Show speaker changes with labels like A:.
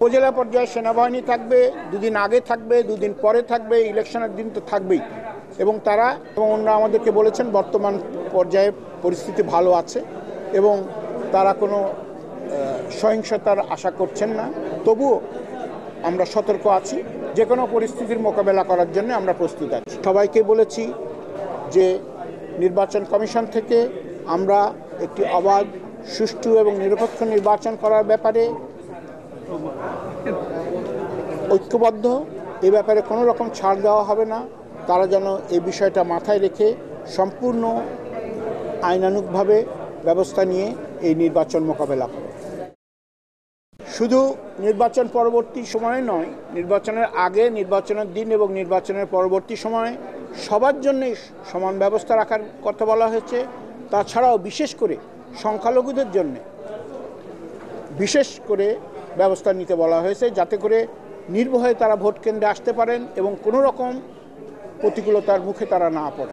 A: উপজেলা পর্যায়ে সেনাবাহিনী থাকবে, দুদিন আগে থাকবে, দুদিন পরে থাকবে, ইলেকশনের দিন তো থাকবেই। এবং ওনারা আমাদেরকে বলেছেন বর্তমান পর্যায়ে পরিস্থিতি ভালো আছে এবং তারা কোনো সহিংসতার আশা করছেন না। তবুও আমরা সতর্ক আছি, যে কোনো পরিস্থিতির মোকাবেলা করার জন্য আমরা প্রস্তুত আছি। সবাইকে বলেছি যে নির্বাচন কমিশন থেকে আমরা একটি অবাধ, সুষ্ঠু এবং নিরপেক্ষ নির্বাচন করার ব্যাপারে ঐক্যবদ্ধ। এ ব্যাপারে কোনো রকম ছাড় দেওয়া হবে না। তারা যেন এই বিষয়টা মাথায় রেখে সম্পূর্ণ আইনানুগভাবে ব্যবস্থা নিয়ে এই নির্বাচন মোকাবেলা করে। শুধু নির্বাচন পরবর্তী সময়ে নয়, নির্বাচনের আগে, নির্বাচনের দিন এবং নির্বাচনের পরবর্তী সময়ে সবার জন্যই সমান ব্যবস্থা রাখার কথা বলা হয়েছে। তাছাড়াও বিশেষ করে সংখ্যালঘুদের জন্য বিশেষ করে ব্যবস্থা নিতে বলা হয়েছে, যাতে করে নির্ভয়ে তারা ভোট কেন্দ্রে আসতে পারেন এবং কোনো রকম প্রতিকূলতার মুখে তারা না পড়ে।